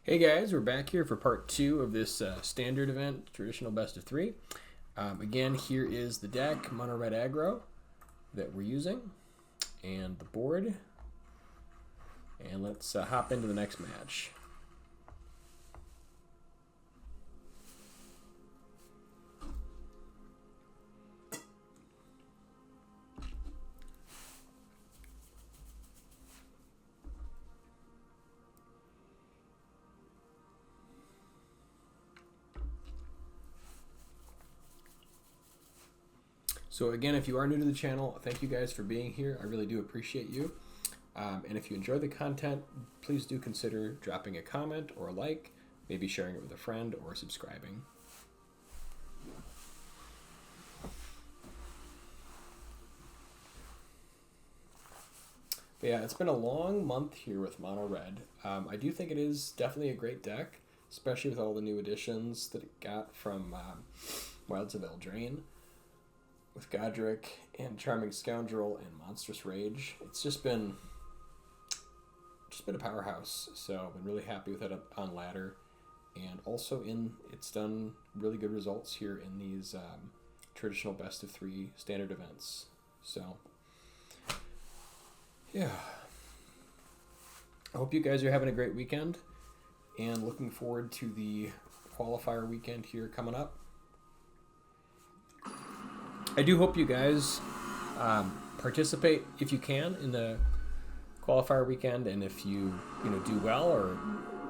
Hey guys, we're back here for part 2 of this standard event, traditional best of 3. Again, here is the deck, mono red aggro, that we're using, and the board. And let's hop into the next match. So again, if you are new to the channel, thank you guys for being here. I really do appreciate you. And if you enjoy the content, please do consider dropping a comment or a like, maybe sharing it with a friend or subscribing. But yeah, it's been a long month here with mono red. I do think it is definitely a great deck, especially with all the new additions that it got from Wilds of Eldraine. With Godric and Charming Scoundrel and Monstrous Rage. It's just been a powerhouse. So I've been really happy with it on ladder. And also it's done really good results here in these traditional best of 3 standard events. So yeah. I hope you guys are having a great weekend and looking forward to the qualifier weekend here coming up. I do hope you guys participate if you can in the qualifier weekend, and if you do well or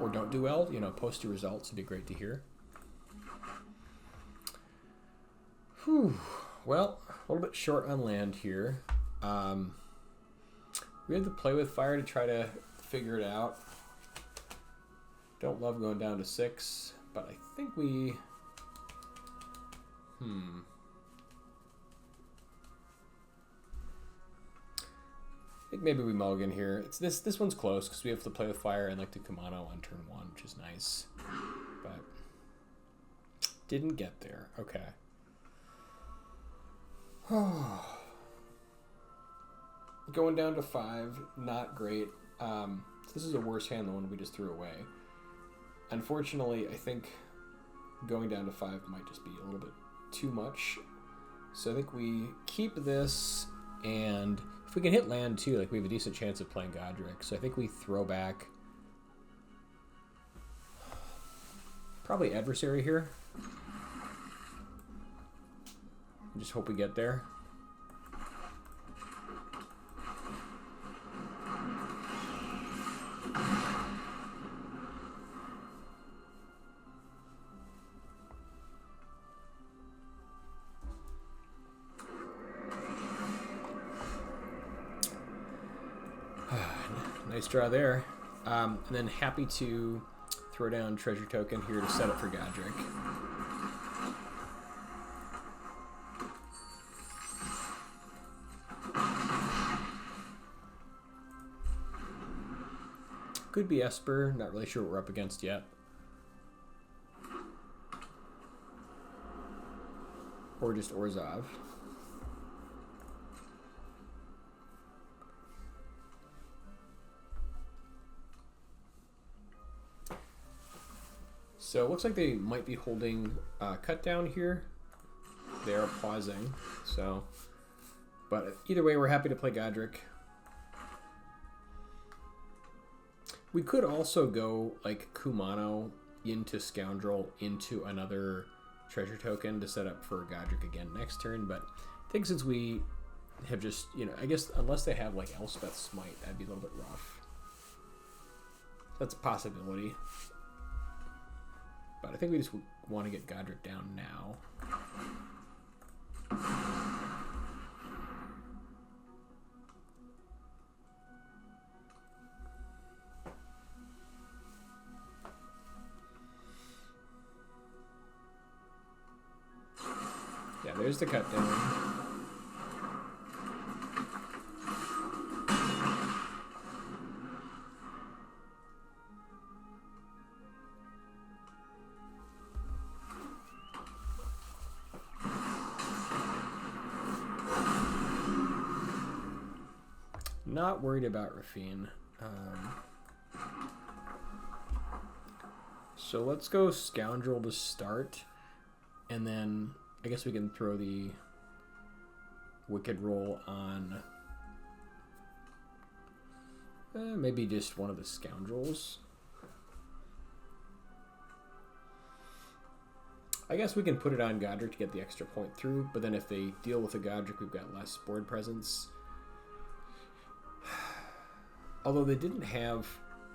don't do well, post your results. It'd be great to hear. Whew. Well, a little bit short on land here. We had to play with fire to try to figure it out. Don't love going down to 6, but I think we. I think maybe we mulligan here. It's this one's close because we have to play with fire and like to Kumano on turn 1, which is nice. But didn't get there. Okay. Going down to 5, not great. This is a worse hand than the one we just threw away. Unfortunately, I think going down to 5 might just be a little bit too much. So I think we keep this, and if we can hit land too, like we have a decent chance of playing Godric. So I think we throw back probably Adversary here. And just hope we get there. Nice draw there. And then happy to throw down Treasure Token here to set up for Godric. Could be Esper, not really sure what we're up against yet. Or just Orzhov. So it looks like they might be holding cut down here. They are pausing. So, but either way, we're happy to play Godric. We could also go like Kumano into Scoundrel into another Treasure Token to set up for Godric again next turn. But I think since we have just, I guess unless they have like Elspeth's Smite, that'd be a little bit rough. That's a possibility. But I think we just want to get Godric down now. Yeah, there's the cut down. Not worried about Rafine. So let's go Scoundrel to start, and then I guess we can throw the Wicked roll on maybe just one of the Scoundrels. I guess we can put it on Godric to get the extra point through, but then if they deal with a Godric, we've got less board presence. Although they didn't have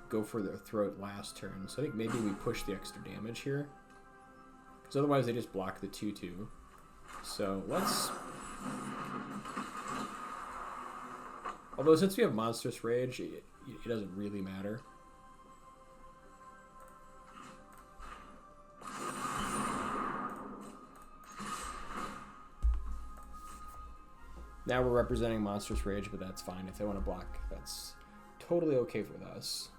go for their throat last turn, so I think maybe we push the extra damage here. Because otherwise they just block the 2-2. So let's... Although since we have Monstrous Rage, it doesn't really matter. Now we're representing Monstrous Rage, but that's fine. If they want to block, that's totally okay with us.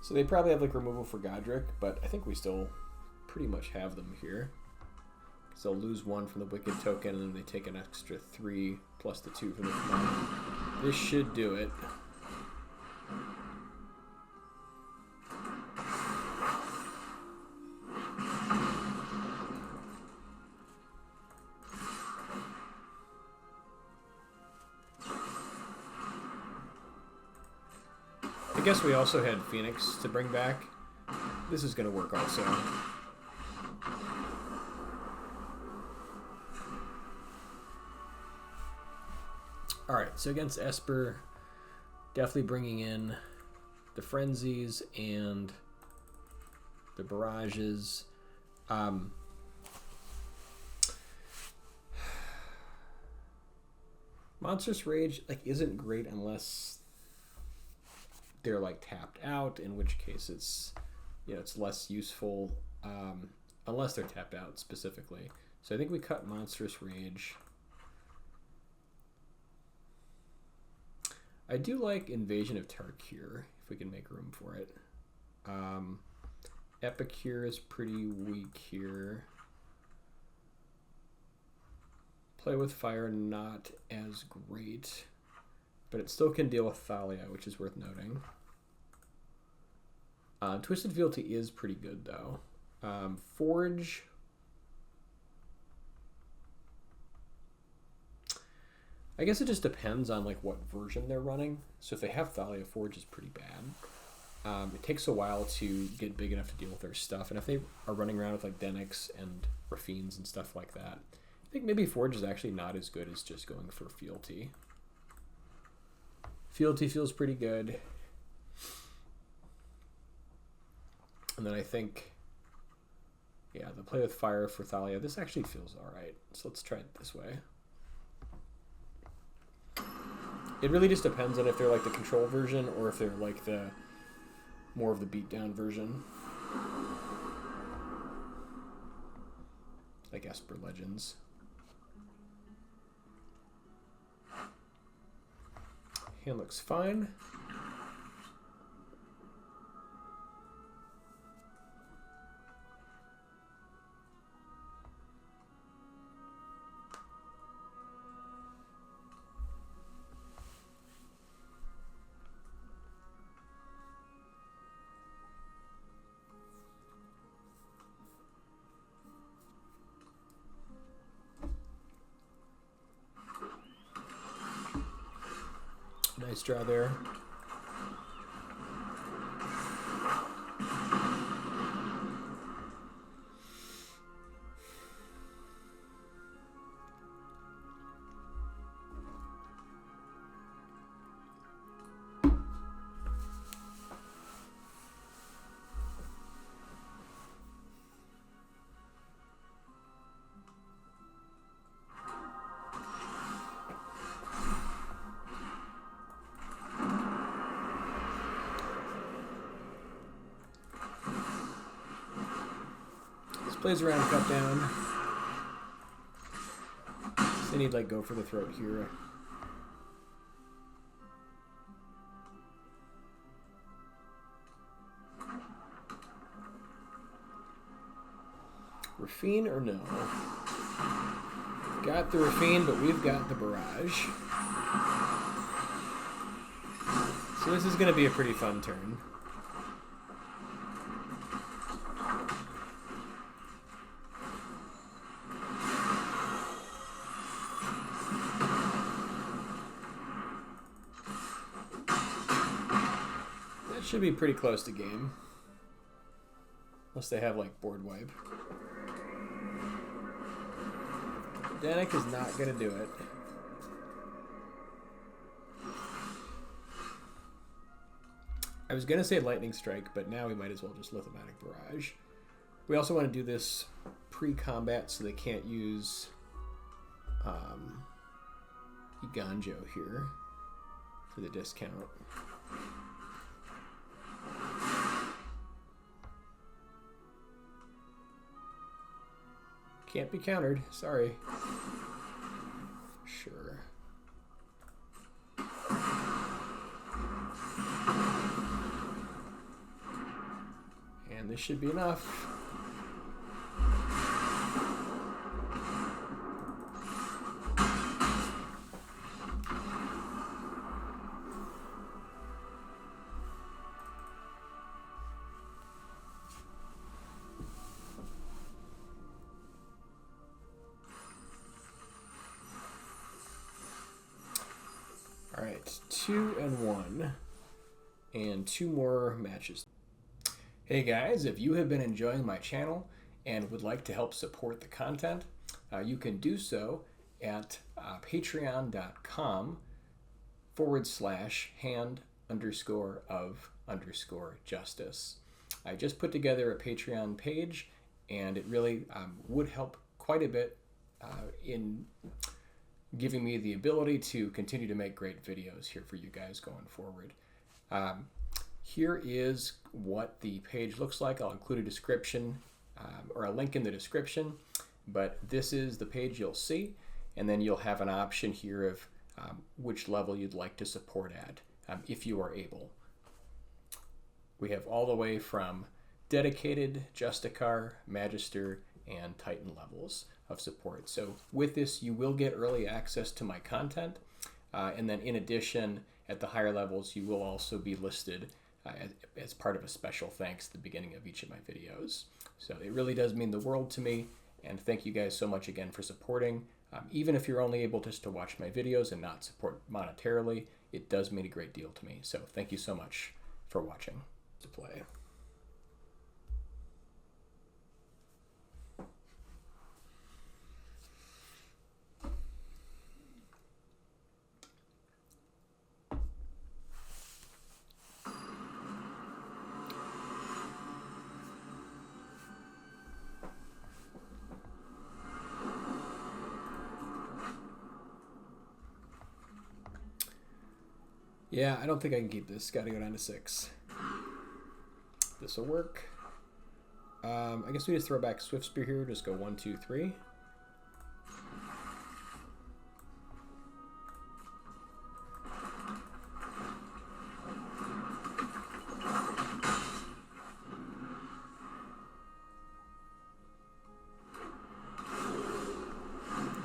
So they probably have like removal for Godric, but I think we still pretty much have them here. So they'll lose 1 from the Wicked token, and then they take an extra 3 plus the 2 from the command. This should do it. I guess we also had Phoenix to bring back. This is going to work also. Alright, so against Esper, definitely bringing in the Frenzies and the Barrages. Monstrous Rage isn't great unless they're tapped out, in which case it's it's less useful unless they're tapped out specifically. So I think we cut Monstrous Rage. I do like Invasion of Tarkir if we can make room for it. Epicure is pretty weak here. Play with Fire, not as great, but it still can deal with Thalia, which is worth noting. Twisted Fealty is pretty good, though. Forge. I guess it just depends on what version they're running. So if they have Thalia, Forge is pretty bad. It takes a while to get big enough to deal with their stuff, and if they are running around with Denix and Raffines and stuff like that, I think maybe Forge is actually not as good as just going for Fealty. Fealty feels pretty good. And then I think, yeah, the play with Fire for Thalia, this actually feels alright. So let's try it this way. It really just depends on if they're the control version or if they're the more of the beatdown version. Like Esper Legends. Hand looks fine. Nice draw there. Plays around cut down. So they need like go for the throat here. Raffine or no? Got the Raffine, but we've got the Barrage. So this is going to be a pretty fun turn. That should be pretty close to game. Unless they have like board wipe. Danik is not going to do it. I was going to say Lightning Strike, but now we might as well just Lithomatic Barrage. We also want to do this pre-combat so they can't use Iganjo here for the discount. Can't be countered, sorry. Sure. And this should be enough. All right, 2 and 1, and 2 more matches. Hey guys, if you have been enjoying my channel and would like to help support the content, you can do so at patreon.com/hand_of_justice. I just put together a Patreon page, and it really would help quite a bit in giving me the ability to continue to make great videos here for you guys going forward. Here is what the page looks like. I'll include a description or a link in the description, but this is the page you'll see, and then you'll have an option here of which level you'd like to support at, if you are able. We have all the way from dedicated, Justicar, Magister, and Titan levels of support. So with this, you will get early access to my content, and then in addition, at the higher levels, you will also be listed as part of a special thanks at the beginning of each of my videos. So it really does mean the world to me, and thank you guys so much again for supporting. Even if you're only able just to watch my videos and not support monetarily, it does mean a great deal to me. So thank you so much for watching. To play. Yeah, I don't think I can keep this. Gotta go down to 6. This will work. I guess we just throw back Swift Spear here. Just go 1, 2, 3.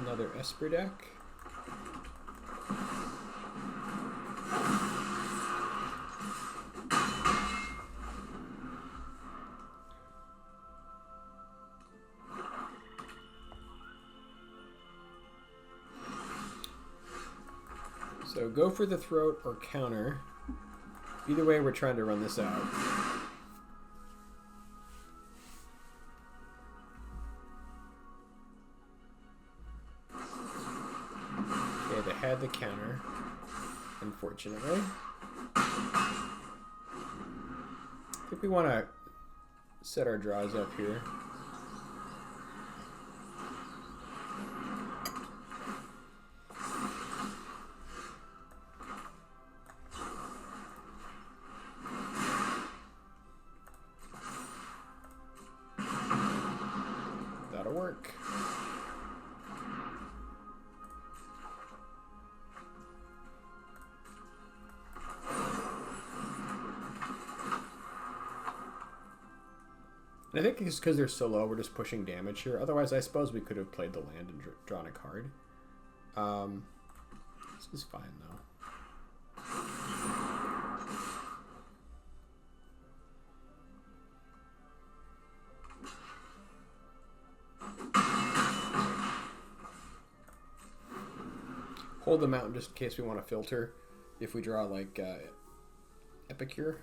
Another Esper deck. So go for the throat or counter. Either way, we're trying to run this out. Okay, they had the counter, unfortunately. I think we want to set our draws up here. And I think it's because they're so low, we're just pushing damage here. Otherwise, I suppose we could have played the land and drawn a card. This is fine, though. Hold them out just in case we want to filter if we draw, like, Epicure.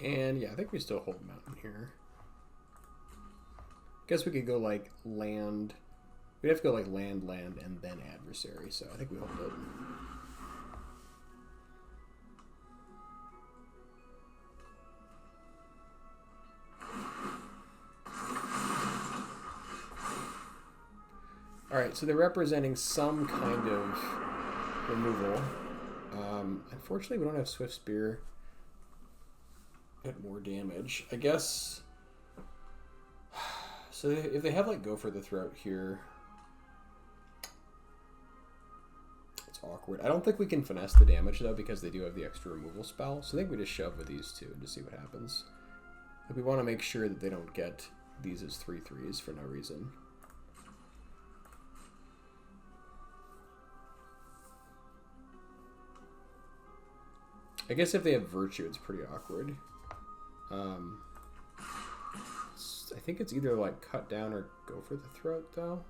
And yeah, I think we still hold mountain here. Guess we could go like land. We'd have to go like land, and then adversary. So I think we hold it. All right, so they're representing some kind of removal. Unfortunately, we don't have Swift Spear at more damage. I guess. So if they have like Go for the Throat here, it's awkward. I don't think we can finesse the damage though because they do have the extra removal spell. So I think we just shove with these two and just see what happens. Like we want to make sure that they don't get these as 3/3s for no reason. I guess if they have Virtue, it's pretty awkward. I think it's either like cut down or Go for the Throat though.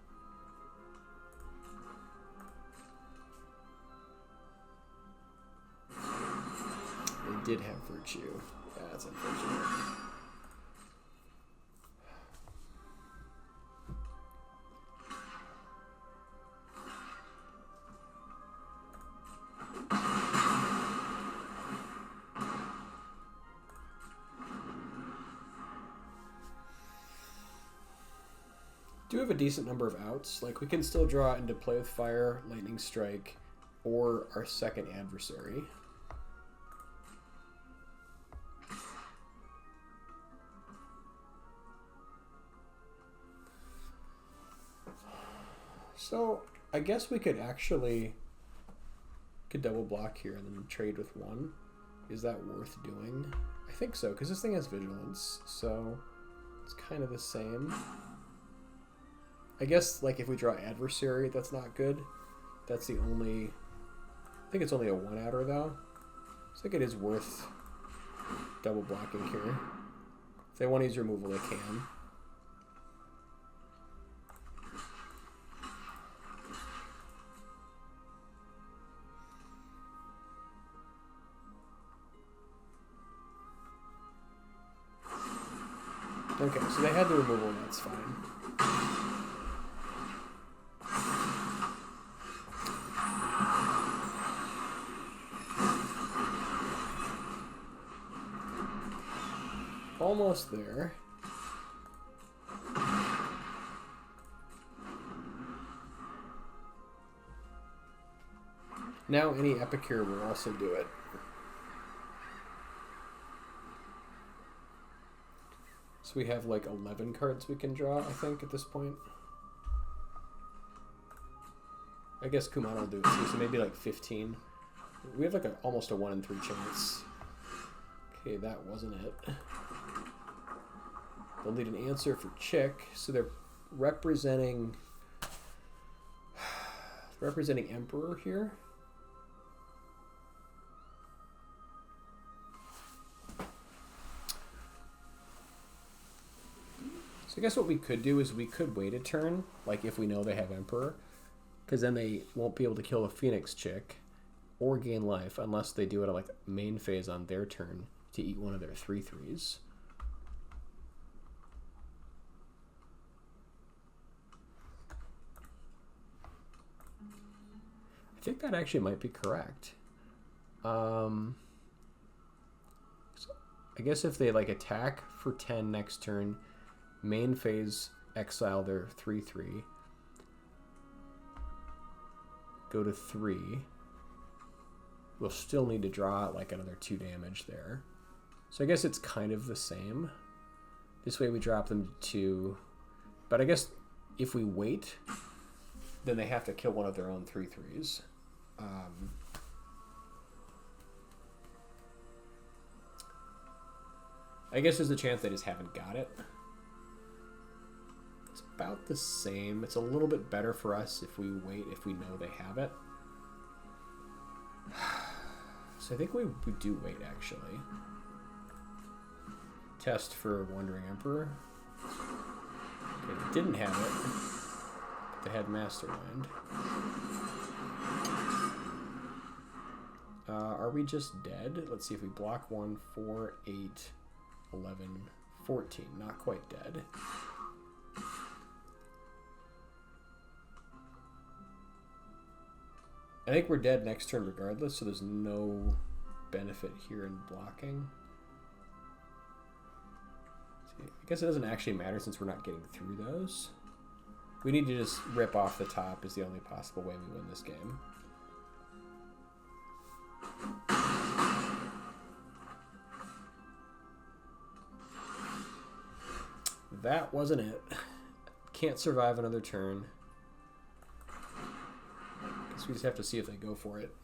They did have Virtue. That's unfortunate. Do have a decent number of outs. Like we can still draw into Play with Fire, Lightning Strike, or our second adversary. So I guess we could double block here and then trade with one. Is that worth doing? I think so, because this thing has Vigilance, so it's kind of the same. I guess, like, if we draw Adversary, that's not good. That's the only... I think it's only a one-outer, though. So I think it is worth double blocking here. If they want to use removal, they can. Okay, so they had the removal, and that's fine. Almost there. Now any Epicure will also do it. So we have like 11 cards we can draw, I think, at this point. I guess Kumano will do it too, so maybe like 15. We have like almost a 1 in 3 chance. Okay, that wasn't it. They'll need an answer for Chick, so they're representing Emperor here. So I guess what we could do is we could wait a turn, like if we know they have Emperor, because then they won't be able to kill a Phoenix Chick or gain life unless they do it at like main phase on their turn to eat one of their 3/3s. I think that actually might be correct. So I guess if they like attack for 10 next turn, main phase exile their 3/3, go to 3. We'll still need to draw out like another 2 damage there. So I guess it's kind of the same. This way we drop them to 2. But I guess if we wait, then they have to kill one of their own 3/3s. I guess there's a chance they just haven't got it. It's about the same. It's a little bit better for us if we wait, if we know they have it. So I think we do wait, actually. Test for Wandering Emperor. Okay, they didn't have it, but they had Mastermind. Are we just dead? Let's see if we block 1, 4, 8, 11, 14. Not quite dead. I think we're dead next turn regardless, so there's no benefit here in blocking. See, I guess it doesn't actually matter since we're not getting through those. We need to just rip off the top is the only possible way we win this game. That wasn't it. Can't survive another turn. Guess we just have to see if they go for it.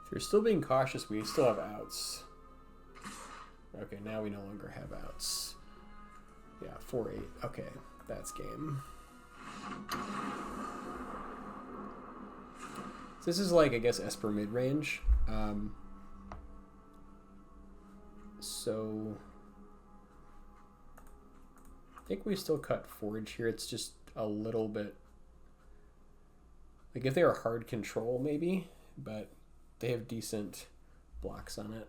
If you're still being cautious, we still have outs. Okay, now we no longer have outs. Yeah, 4-8. Okay, that's game. So this is like, I guess, Esper mid-range. So I think we still cut Forge here. It's just a little bit... Like, if they were hard control, maybe, but... They have decent blocks on it,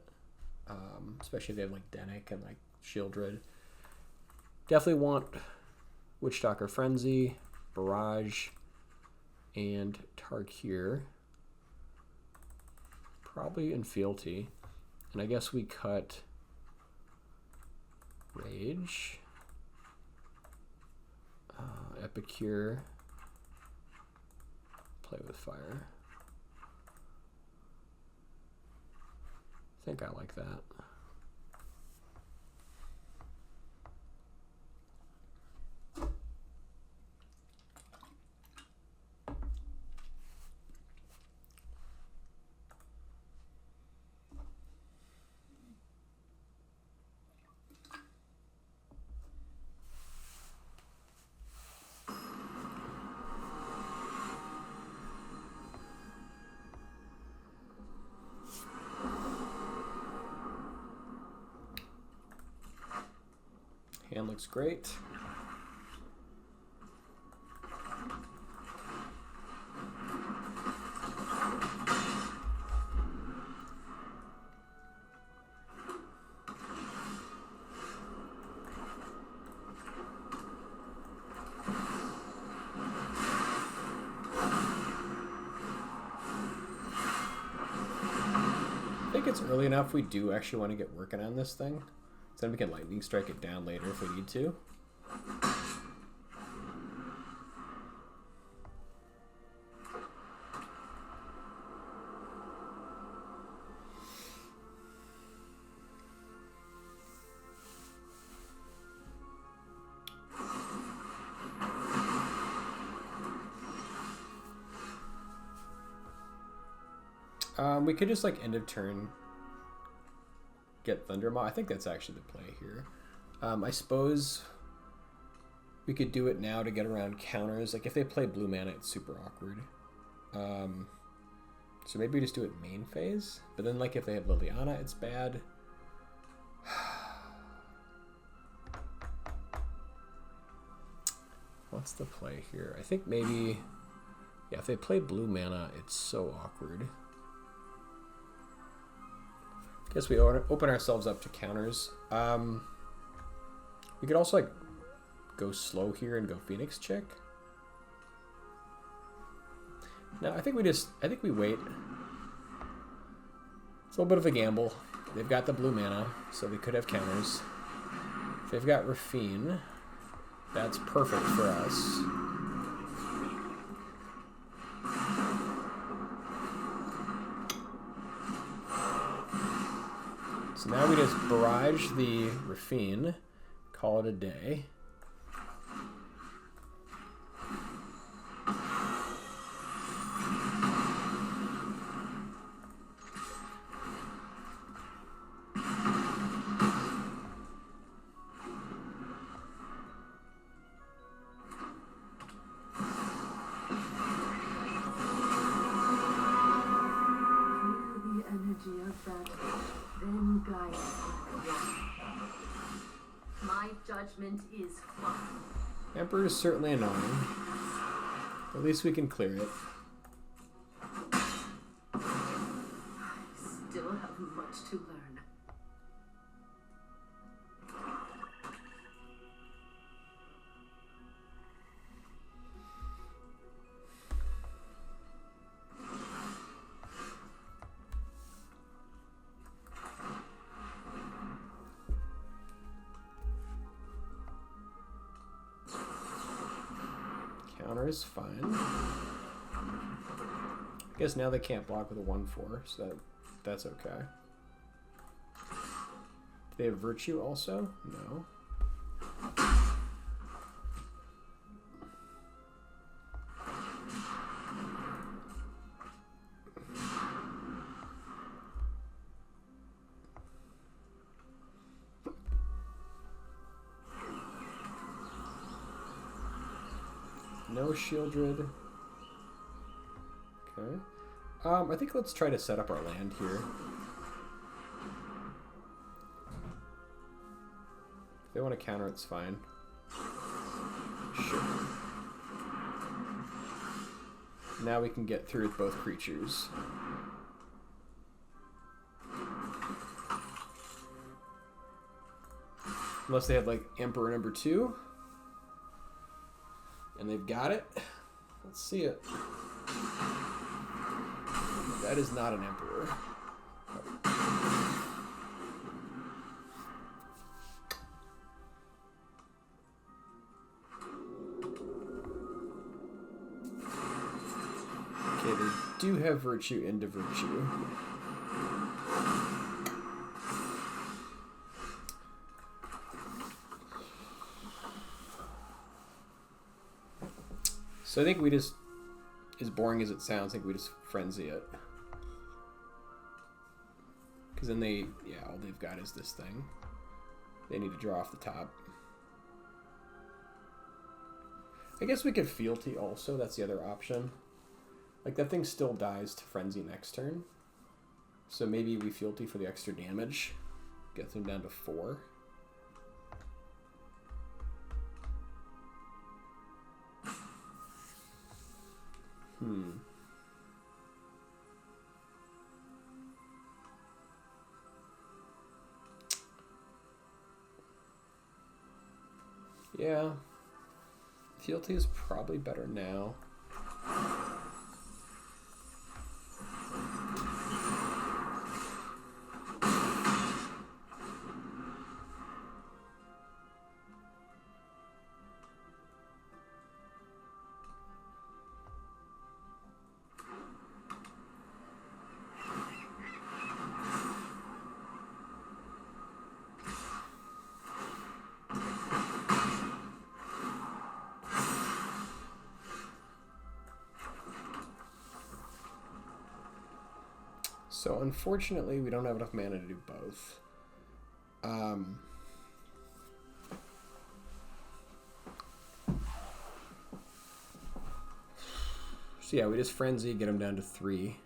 especially if they have like Denick and like Shieldred. Definitely want Witchstalker Frenzy, Barrage, and Tarkir. Probably in Fealty. And I guess we cut Rage, Epicure, Play with Fire. I think I like that. Hand looks great. I think it's early enough we do actually want to get working on this thing. So then we can lightning strike it down later if we need to. We could just like end of turn get Thundermaw. I think that's actually the play here. I suppose we could do it now to get around counters. Like if they play blue mana, it's super awkward. So maybe we just do it main phase. But then like if they have Liliana, it's bad. What's the play here? I think maybe... Yeah, if they play blue mana, it's so awkward. Guess we open ourselves up to counters. We could also, like, go slow here and go Phoenix check. No, I think we wait. It's a little bit of a gamble. They've got the blue mana, so we could have counters. If they've got Raffine, that's perfect for us. So now we just barrage the Raffine, call it a day. My judgment is fine. Emperor is certainly annoying. But at least we can clear it. I still have much to learn. Counter is fine. I guess now they can't block with a 1/4, so that's okay. Do they have Virtue also? No. No Shieldred. Okay. I think let's try to set up our land here. If they want to counter, it's fine. Sure. Now we can get through with both creatures. Unless they have, like, Emperor number 2. And they've got it. Let's see it. That is not an Emperor. Okay, they do have Virtue into Virtue. So I think we just, as boring as it sounds, I think we just Frenzy it. Because then they, yeah, all they've got is this thing. They need to draw off the top. I guess we could Fealty also, that's the other option. Like, that thing still dies to Frenzy next turn. So maybe we Fealty for the extra damage. Get them down to 4. Yeah. Fealty is probably better now. So unfortunately, we don't have enough mana to do both. So yeah, we just Frenzy, get him down to 3.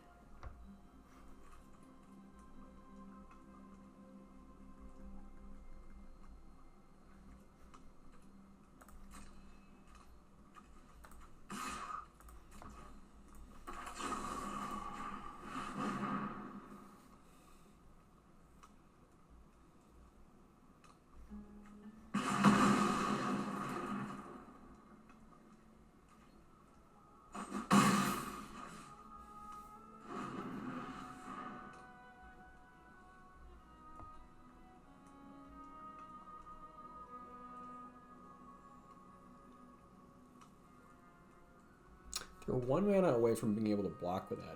We're 1 mana away from being able to block with that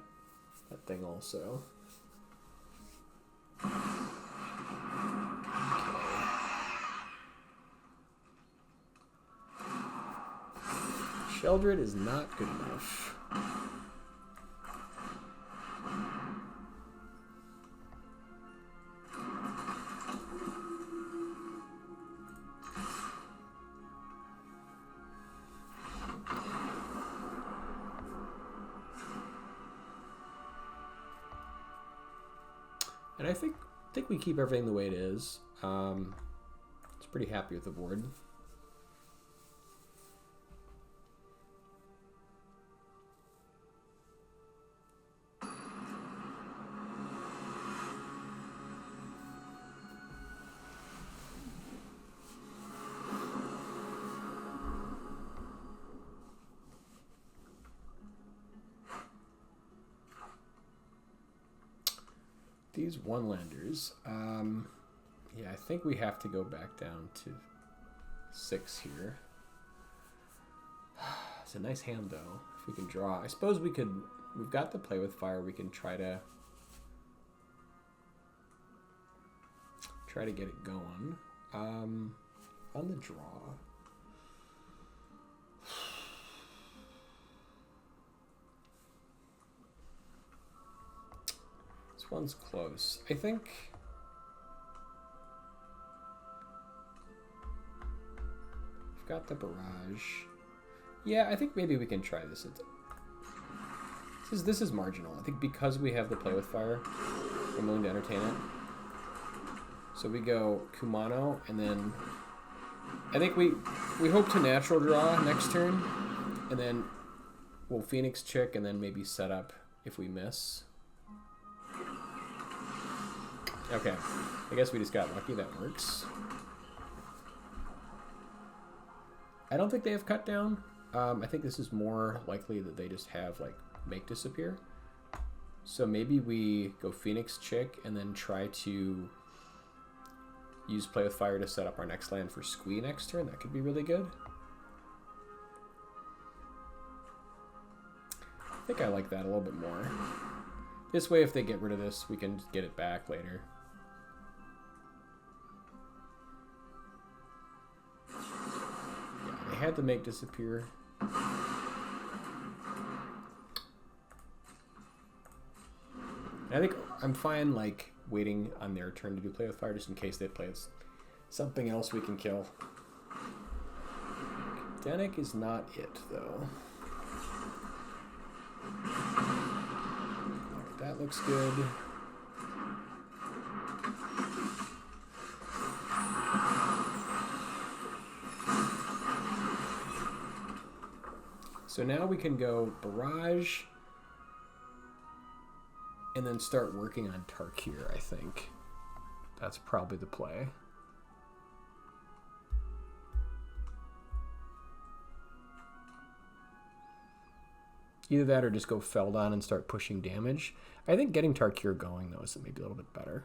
thing also. Okay. Sheldred is not good enough. And I think we keep everything the way it is. It's pretty happy with the board. These one-landers, yeah, I think we have to go back down to 6 here. It's a nice hand, though, if we can draw. I suppose we could, we've got the play with fire, we can try to get it going. On the draw. One's close. I think we've got the barrage. Yeah, I think maybe we can try this. This is marginal. I think because we have the play with fire, I'm willing to entertain it. So we go Kumano, and then I think we hope to natural draw next turn, and then we'll Phoenix Chick, and then maybe set up if we miss. Okay, I guess we just got lucky. That works. I don't think they have cut down. I think this is more likely that they just have like make disappear. So maybe we go Phoenix Chick and then try to use play with fire to set up our next land for Squee next turn. That could be really good. I think I like that a little bit more. This way, if they get rid of this, we can get it back later. Had to make disappear. I think I'm fine like waiting on their turn to do play with fire just in case they play something else we can kill. Denick is not it though. Alright, that looks good. So now we can go Barrage and then start working on Tarkir, I think. That's probably the play. Either that or just go Feldon and start pushing damage. I think getting Tarkir going, though, is maybe a little bit better.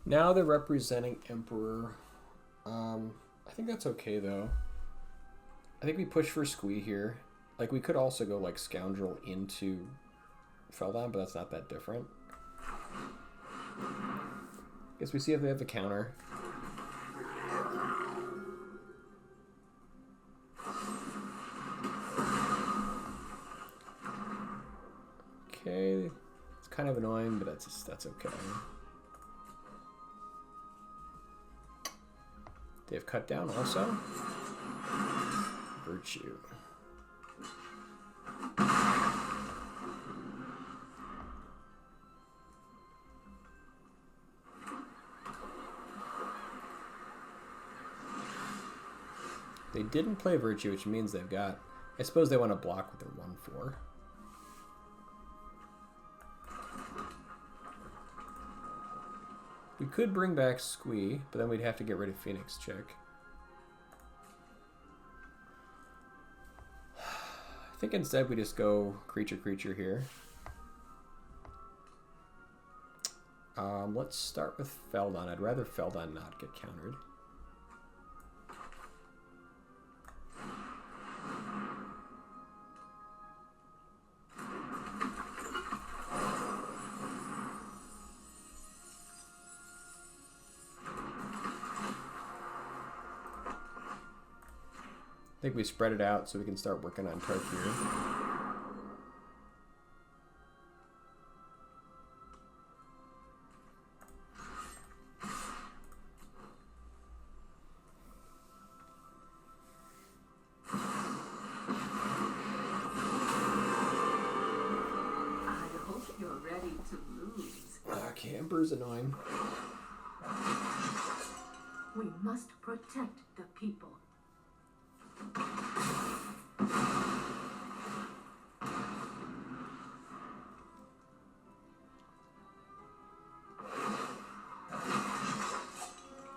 Now they're representing Emperor. I think that's okay, though. I think we push for Squee here. Like, we could also go, like, Scoundrel into Feldon, but that's not that different. Guess we see if they have the counter. Okay. It's kind of annoying, but that's okay. They've cut down also. Virtue. They didn't play Virtue, which means they've got... I suppose they want to block with their 1/4. We could bring back Squee, but then we'd have to get rid of Phoenix Chick. I think instead we just go creature here. Let's start with Feldon. I'd rather Feldon not get countered. I think we spread it out so we can start working on Tark here. I hope you're ready to lose. Okay, Emperor's annoying. We must protect the people.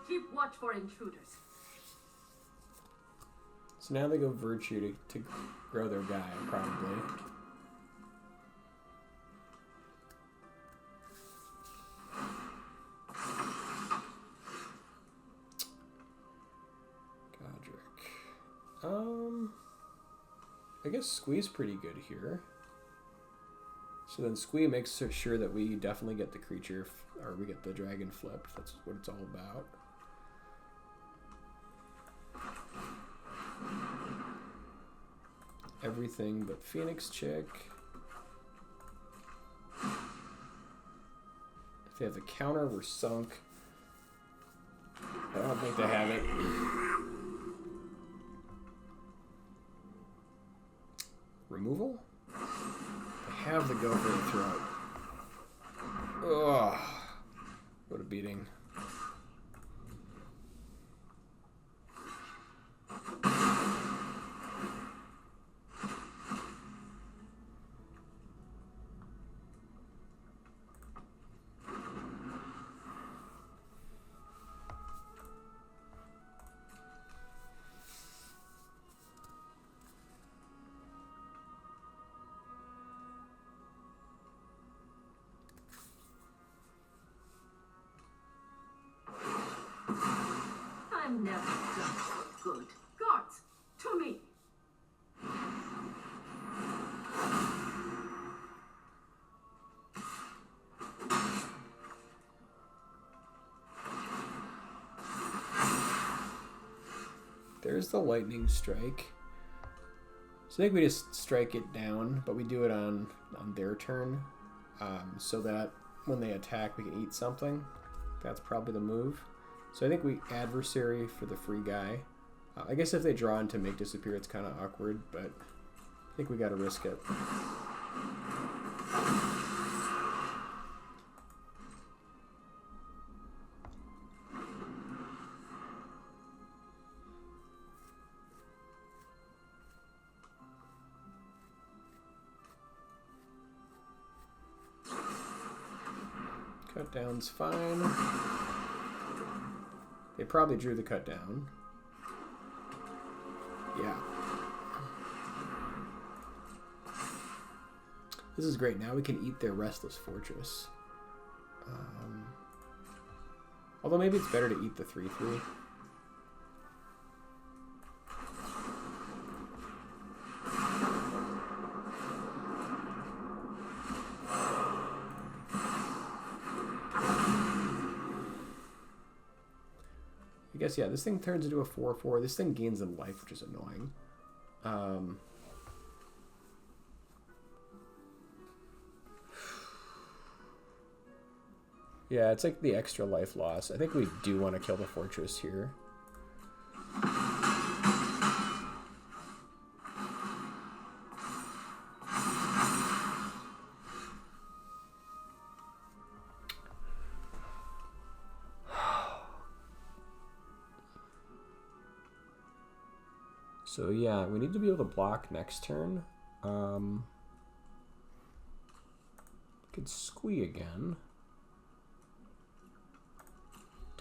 Keep watch for intruders. So now they go Virtue to grow their guy, probably. I guess Squee's pretty good here. So then Squee makes sure that we definitely get the creature, or we get the dragon flipped. That's what it's all about. Everything but Phoenix Chick. If they have the counter, we're sunk. I don't think they have it. Removal? They have the go for the throat. Ugh. What a beating. I'm never done for good. Guards, to me. There's the lightning strike. So I think we just strike it down, but we do it on their turn, so that when they attack, we can eat something. That's probably the move. So I think we adversary for the free guy. I guess if they draw in to make disappear, it's kind of awkward, but I think we got to risk it. Cut down's fine. They probably drew the cut down. Yeah. This is great. Now we can eat their Restless Fortress. Although maybe it's better to eat the 3/3. I guess, yeah, this thing turns into a 4/4. This thing gains in life, which is annoying. Yeah, it's like the extra life loss. I think we do want to kill the fortress here. So yeah, we need to be able to block next turn. Could Squee again.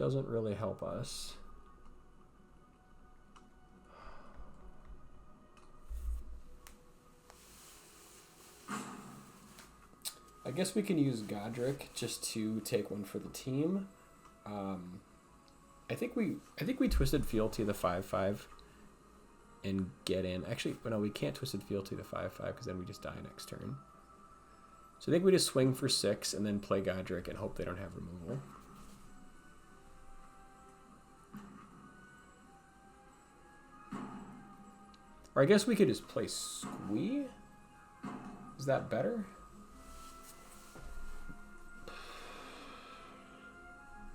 doesn't really help us. I guess we can use Godric just to take one for the team. I think we Twisted Fealty the 5/5 and get in. Actually, no, we can't Twisted Fealty the 5/5 because then we just die next turn. So I think we just swing for 6 and then play Godric and hope they don't have removal. Or I guess we could just play Squee. Is that better?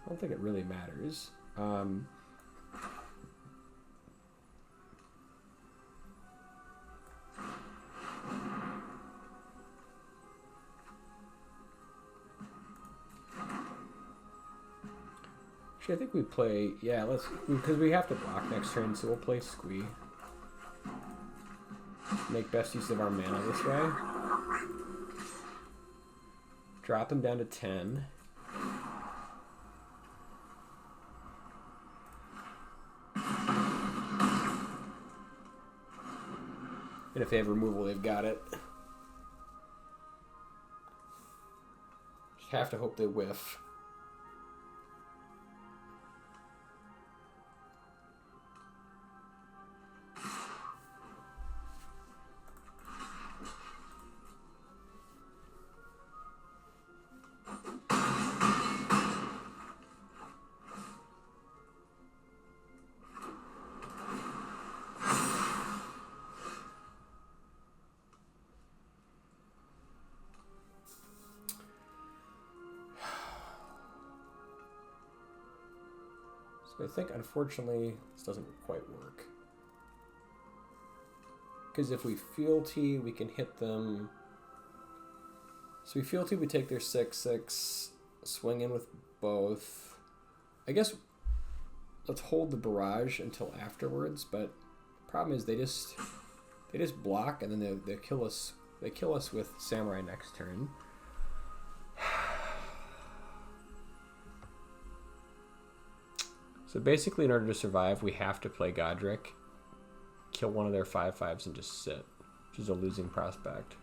I don't think it really matters. Actually, I think we play, yeah, because we have to block next turn, so we'll play Squee. Make best use of our mana this way. Drop him down to 10. And if they have removal, they've got it. Just have to hope they whiff. So I think, unfortunately, this doesn't quite work. Because if we fealty, we can hit them. So we fealty, we take their 6/6, swing in with both. I guess let's hold the barrage until afterwards, but the problem is they just block and then they kill us. They kill us with Samurai next turn. So basically, in order to survive, we have to play Godric, kill one of their 5/5s, and just sit, which is a losing prospect.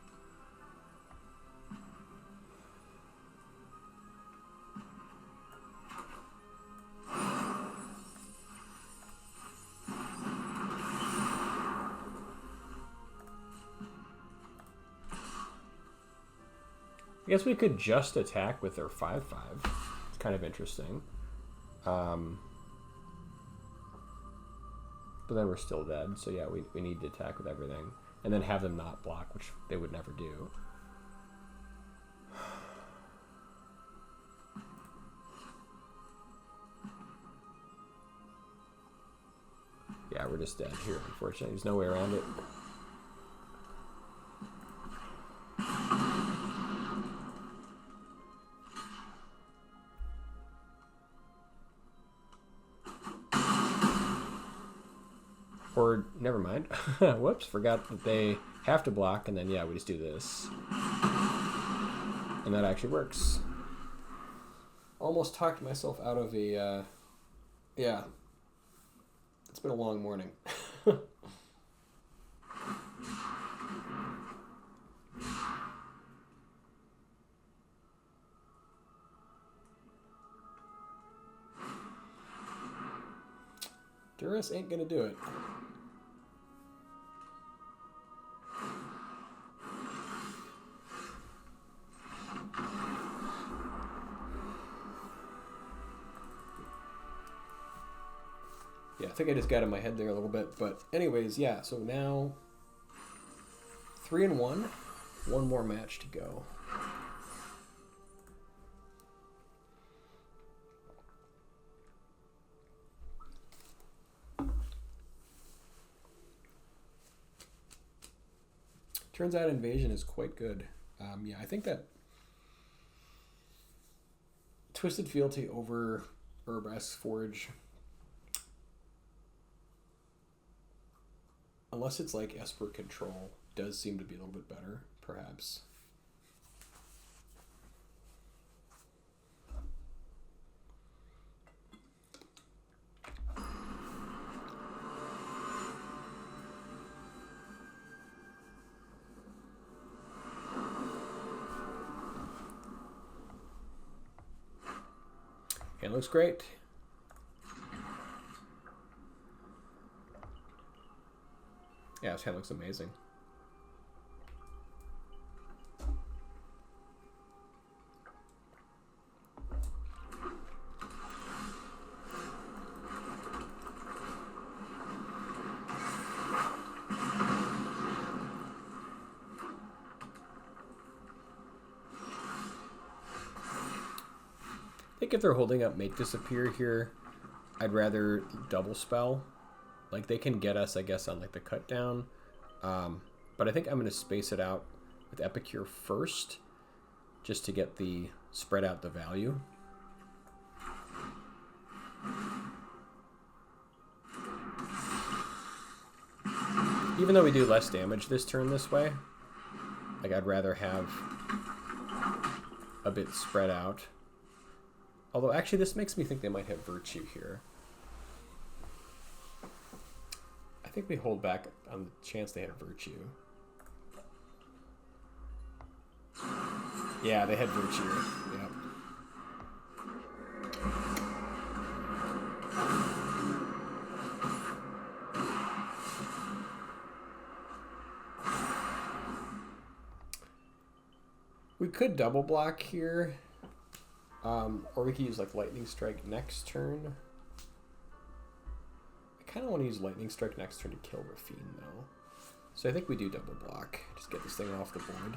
I guess we could just attack with their 5/5. It's kind of interesting. But then we're still dead, so yeah, we need to attack with everything. And then have them not block, which they would never do. Yeah, we're just dead here, unfortunately. There's no way around it. Or, never mind. Whoops, forgot that they have to block, and then, yeah, we just do this. And that actually works. Almost talked myself out of a, yeah. It's been a long morning. Durus ain't gonna do it. Yeah, I think I just got in my head there a little bit, but anyways, yeah, so now 3-1, one more match to go. Turns out Invasion is quite good. Yeah, I think that Twisted Fealty over Urbask Forge, unless it's like Esper Control, does seem to be a little bit better, perhaps. Hand looks great. Yeah, his hand looks amazing. I think if they're holding up Make Disappear here, I'd rather double spell. Like, they can get us, I guess, on like the cut down. But I think I'm going to space it out with Epicure first, just to get the spread out the value. Even though we do less damage this turn this way, like I'd rather have a bit spread out. Although actually this makes me think they might have Virtue here. I think we hold back on the chance they had Virtue. Yeah, they had Virtue. Yep. We could double block here. Or we could use like Lightning Strike next turn. I kind of want to use Lightning Strike next turn to kill Rafine though. So I think we do double block. Just get this thing off the board.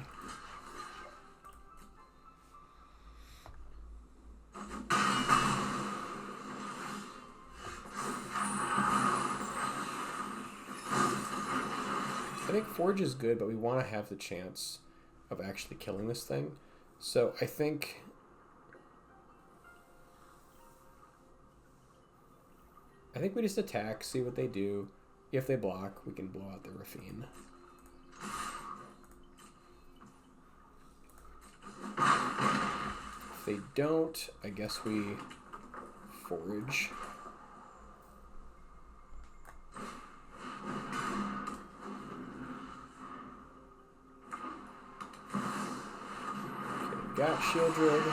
I think Forge is good, but we want to have the chance of actually killing this thing. So I think we just attack, see what they do. If they block, we can blow out the Rafine. If they don't, I guess we Forge. Got Shieldred.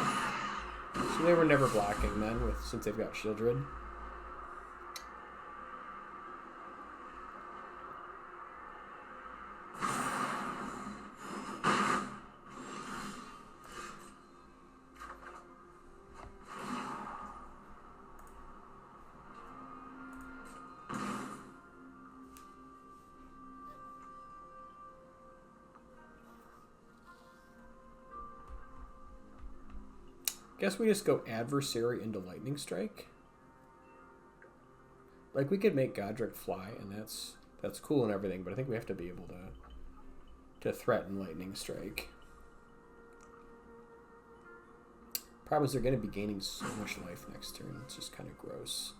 So they were never blocking then, since they've got Shieldred. Guess we just go Adversary into Lightning Strike. Like, we could make Godric fly, and that's cool and everything, but I think we have to be able to threaten Lightning Strike. Problem is they're going to be gaining so much life next turn. It's just kind of gross.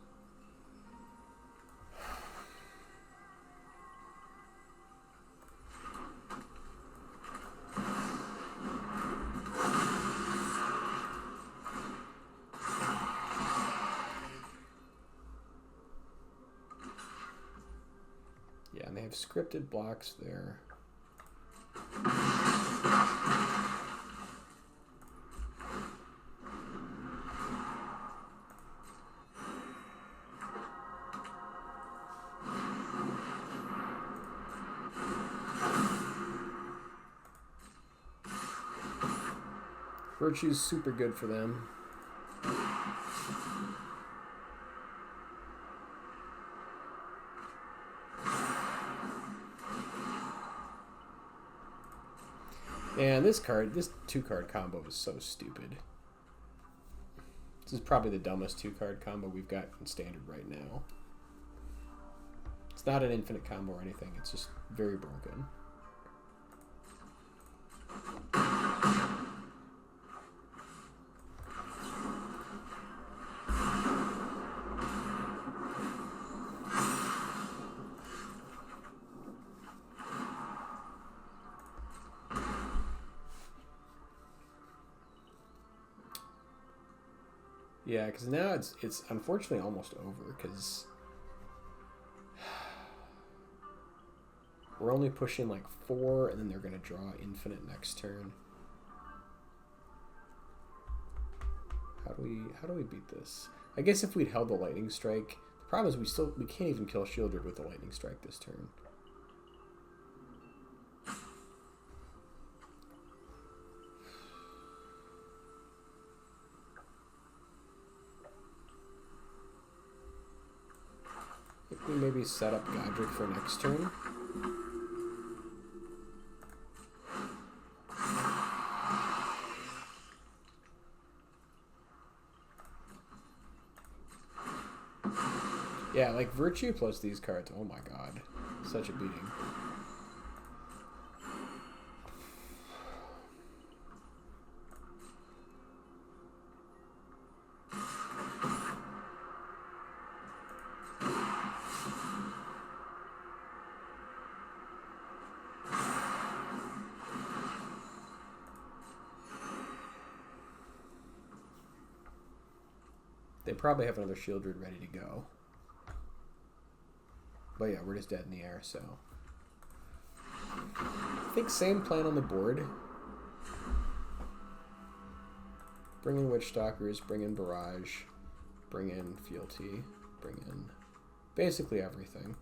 Scripted blocks there. Virtue's super good for them. And this 2-card combo is so stupid. This is probably the dumbest 2-card combo we've got in Standard right now. It's not an infinite combo or anything, it's just very broken. Yeah, because now it's unfortunately almost over, because we're only pushing like 4, and then they're going to draw infinite next turn. How do we How do we beat this? I guess if we'd held the lightning strike. The problem is we can't even kill Shieldred with the lightning strike this turn. I think we maybe set up Godric for next turn. Yeah, like Virtue plus these cards. Oh my god. Such a beating. They probably have another Shieldred ready to go. But yeah, we're just dead in the air, so. I think same plan on the board. Bring in Witchstalkers, bring in Barrage, bring in Fealty, bring in basically everything.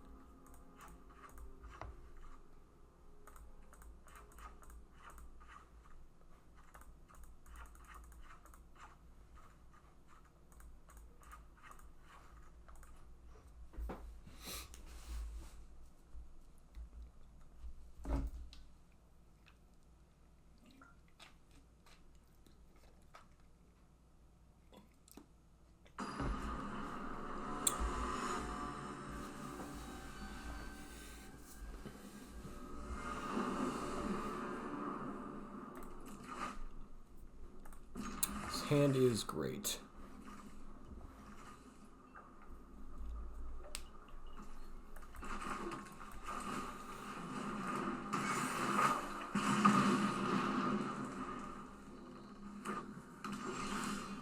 Hand is great.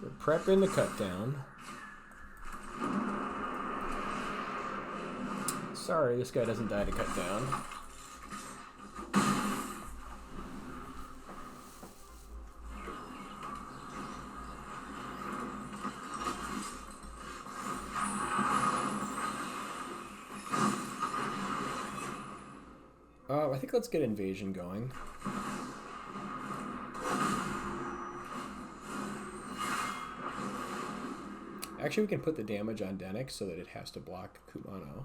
We're prepping the cut down. Sorry, this guy doesn't die to cut down. I think let's get Invasion going. Actually, we can put the damage on Denix so that it has to block Kumano.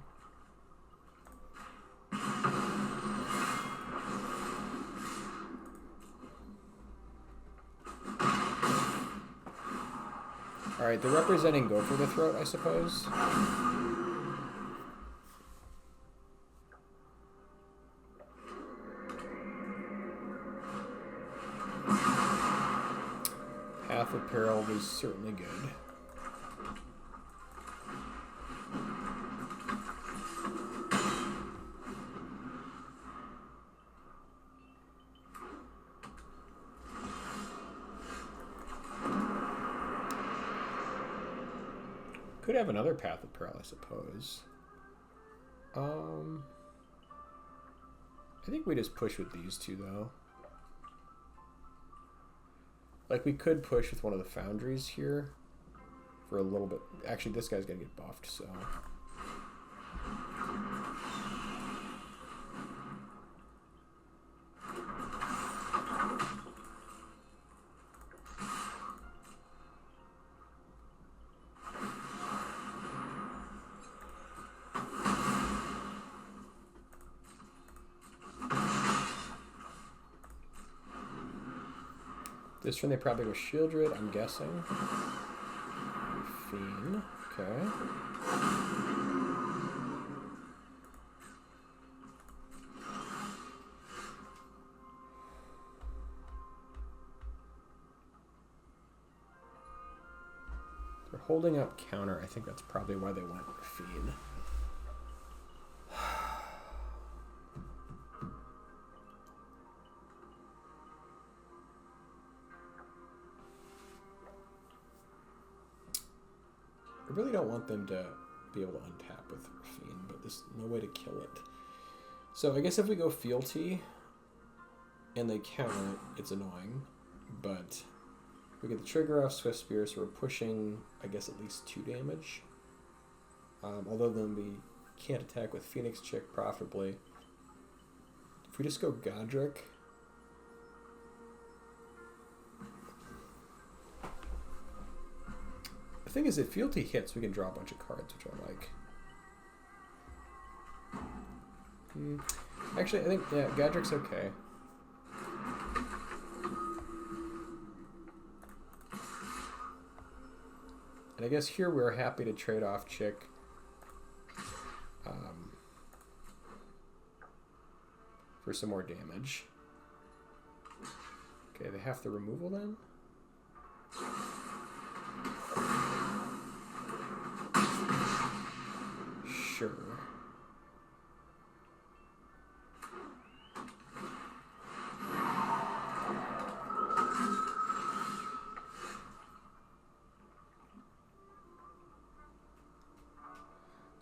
Alright, they're representing Go for the Throat, I suppose. Path of Peril was certainly good. Could have another Path of Peril, I suppose. I think we just push with these two, though. Like, we could push with one of the Foundries here for a little bit. Actually, this guy's gonna get buffed, so. This one they probably go Shieldred, I'm guessing. Fiend, okay. They're holding up counter. I think that's probably why they went Fiend. I really don't want them to be able to untap with Fiend, but there's no way to kill it. So I guess if we go Fealty and they counter it, it's annoying, but We get the trigger off Swift Spear, so we're pushing, I guess, at least 2 damage. Although then we can't attack with Phoenix Chick profitably. If we just go Godric... The thing is, if Fealty hits, we can draw a bunch of cards, which I like. Actually, I think, yeah, Godric's okay. And I guess here we're happy to trade off Chick. For some more damage. Okay, they have the removal then? Sure.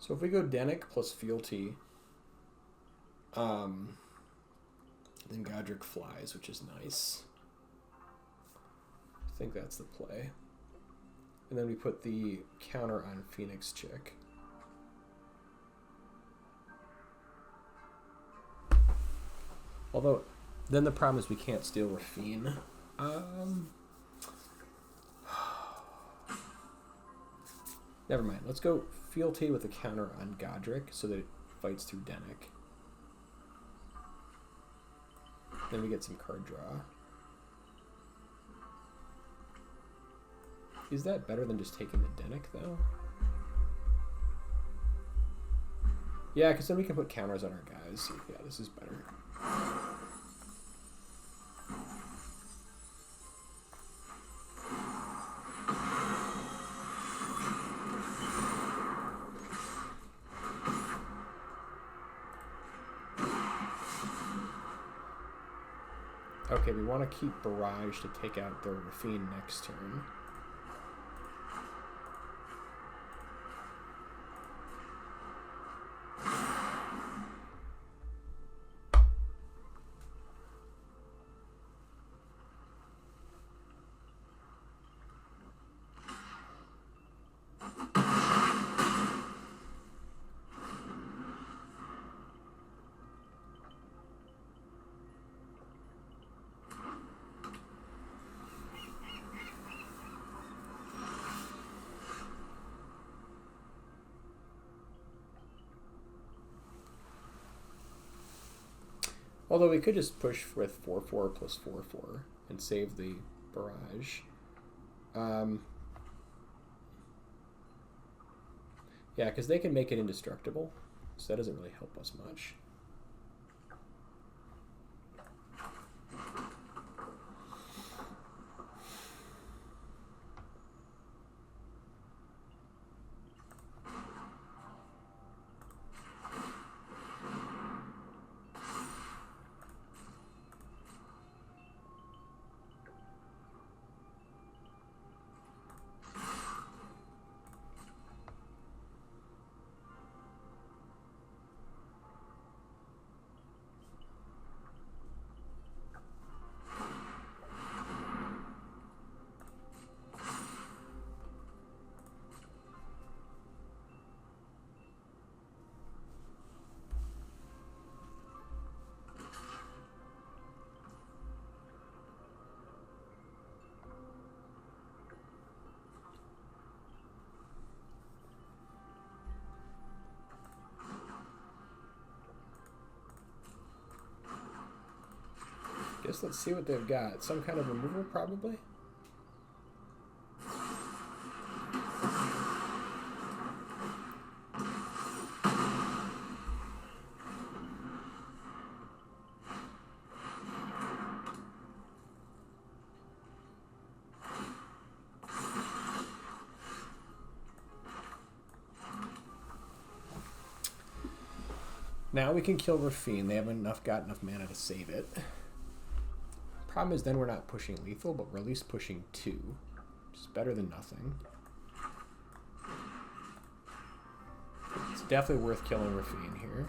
So if we go Denick plus Fealty, then Godric flies, which is nice. I think that's the play. And then we put the counter on Phoenix Chick. Although, then the problem is we can't steal Rafine. Never mind. Let's go Fealty with a counter on Godric so that it fights through Denick. Then we get some card draw. Is that better than just taking the Denick, though? Yeah, because then we can put counters on our guys. Yeah, this is better. Okay, we want to keep Barrage to take out their Rafine next turn. Although we could just push with 4/4 plus 4/4 and save the Barrage. Yeah, because they can make it indestructible, so that doesn't really help us much. Guess let's see what they've got. Some kind of removal, probably? Now we can kill Rafine. They haven't got enough mana to save it. Problem is then we're not pushing lethal, but we're at least pushing 2. Which is better than nothing. It's definitely worth killing Rafine here.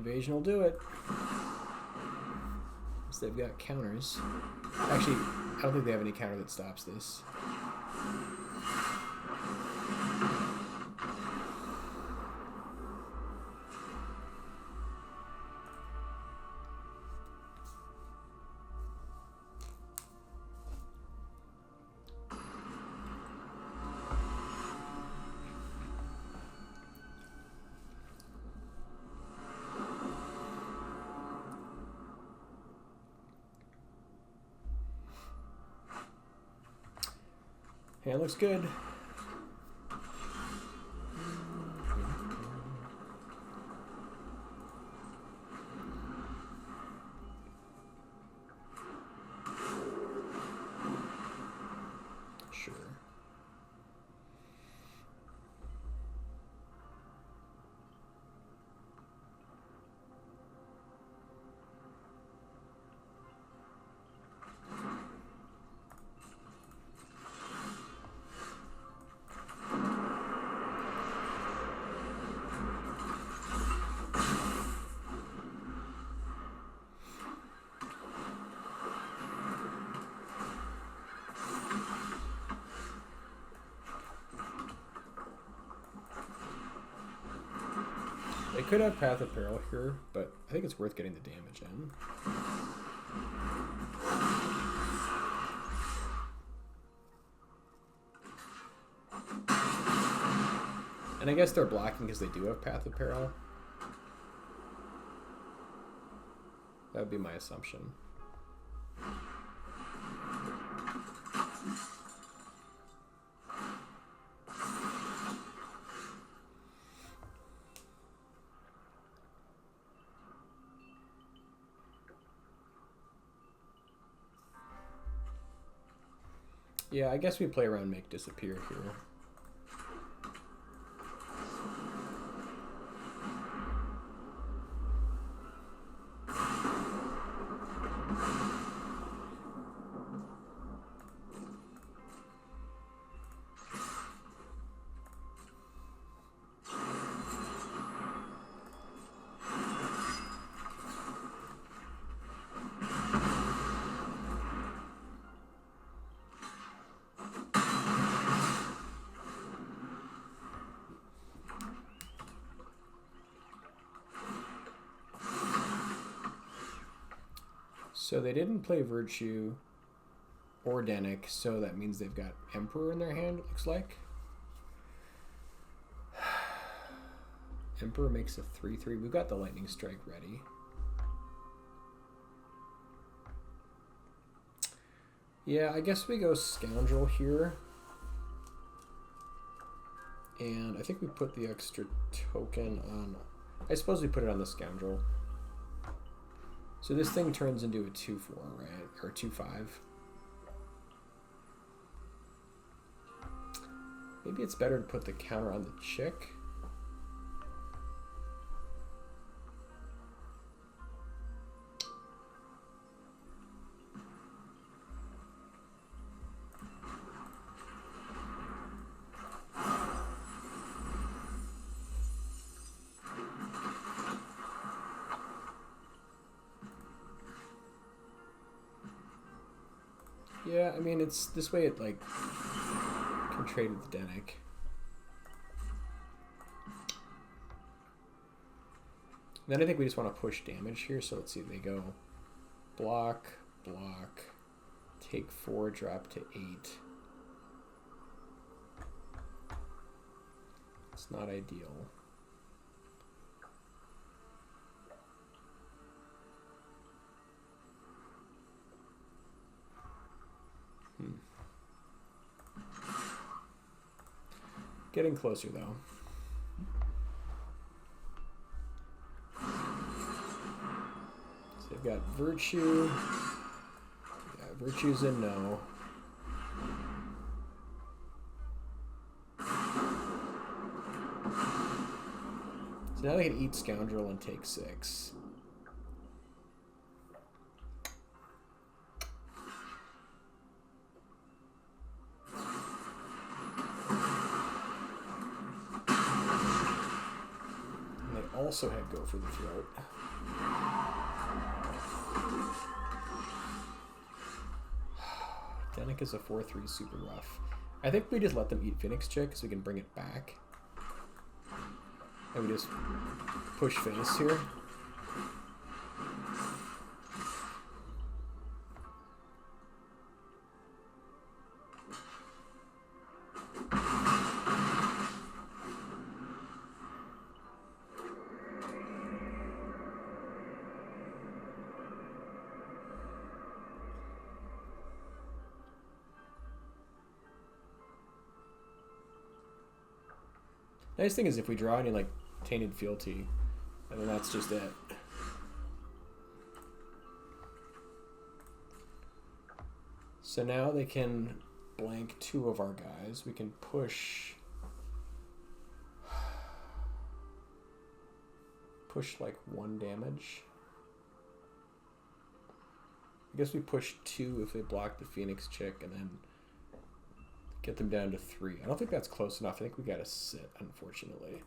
Invasion will do it. So they've got counters. Actually, I don't think they have any counter that stops this. Hand looks good. Sure. They could have Path of Peril here, but I think it's worth getting the damage in. And I guess they're blocking because they do have Path of Peril. That would be my assumption. Yeah, I guess we play around Make Disappear here. So they didn't play Virtue or Denic, so that means they've got Emperor in their hand, it looks like. Emperor makes a 3/3. We've got the Lightning Strike ready. Yeah, I guess we go Scoundrel here. And I think we put the extra token on... I suppose we put it on the Scoundrel. So this thing turns into a 2/4, right? Or 2/5. Maybe it's better to put the counter on the chick. Yeah, I mean, it's this way it, like, can trade with the Denic. Then I think we just want to push damage here, so let's see, they go block, block, take 4, drop to 8. It's not ideal. Getting closer, though. So they've got Virtue. Yeah, Virtue's a no. So now they can eat Scoundrel and take 6. also had Go for the Throat. Denick is a 4-3 super rough. I think we just let them eat Phoenix Chick so we can bring it back. And we just push face here. Nice thing is if we draw any like Tainted Fealty, and then that's just it. So now they can blank 2 of our guys. We can push like 1 damage. I guess we push 2 if they block the Phoenix Chick, and then get them down to 3. I don't think that's close enough. I think we gotta sit, unfortunately.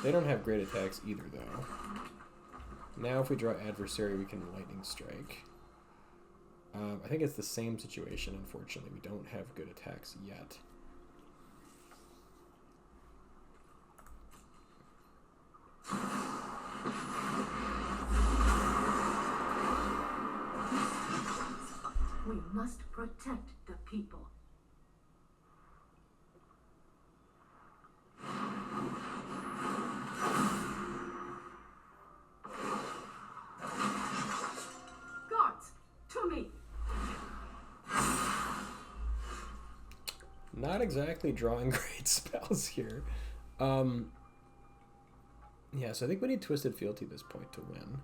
They don't have great attacks either, though. Now if we draw Adversary, we can Lightning Strike. I think it's the same situation, unfortunately. We don't have good attacks yet. We must protect the people. Guards, to me. Not exactly drawing great spells here. Yeah, so I think we need Twisted Fealty at this point to win.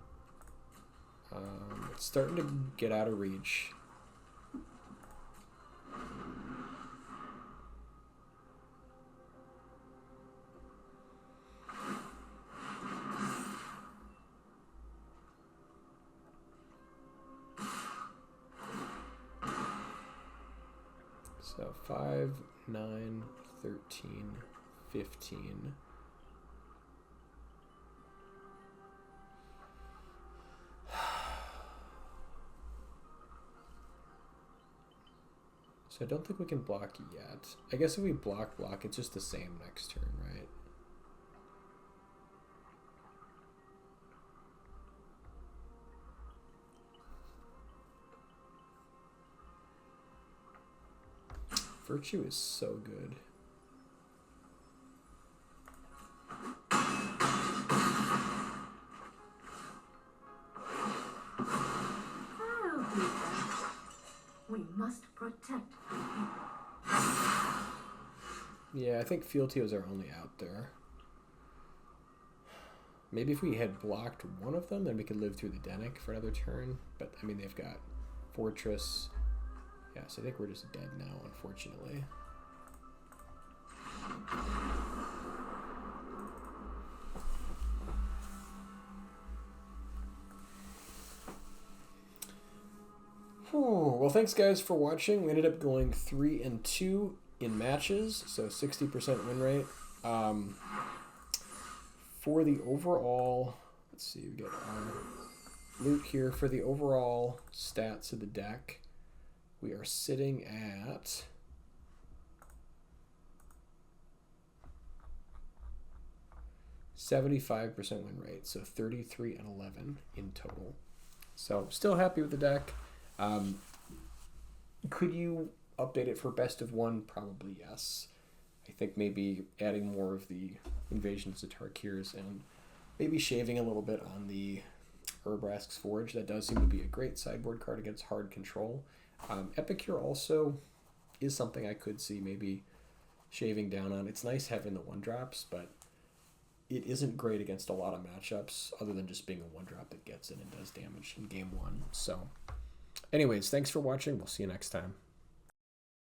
It's starting to get out of reach. So 5, 9, 13, 15. So I don't think we can block yet. I guess if we block, it's just the same next turn, right? Virtue is so good. We must protect the people. Yeah, I think Fealty was our only out there. Maybe if we had blocked one of them, then we could live through the Denick for another turn. But, I mean, they've got Fortress. Yeah, so I think we're just dead now, unfortunately. Well, thanks guys for watching. We ended up going 3-2 in matches, so 60% win rate. For the overall, let's see, we get our loot here. For the overall stats of the deck, we are sitting at 75% win rate, so 33-11 in total. So still happy with the deck. Could you update it for best of one? Probably yes. I think maybe adding more of the Invasions of Tarkirs and maybe shaving a little bit on the Urbrask's Forge. That does seem to be a great sideboard card against hard control. Epicure also is something I could see maybe shaving down on. It's nice having the 1-drops, but it isn't great against a lot of matchups other than just being a 1-drop that gets in and does damage in game 1. So anyways, thanks for watching. We'll see you next time.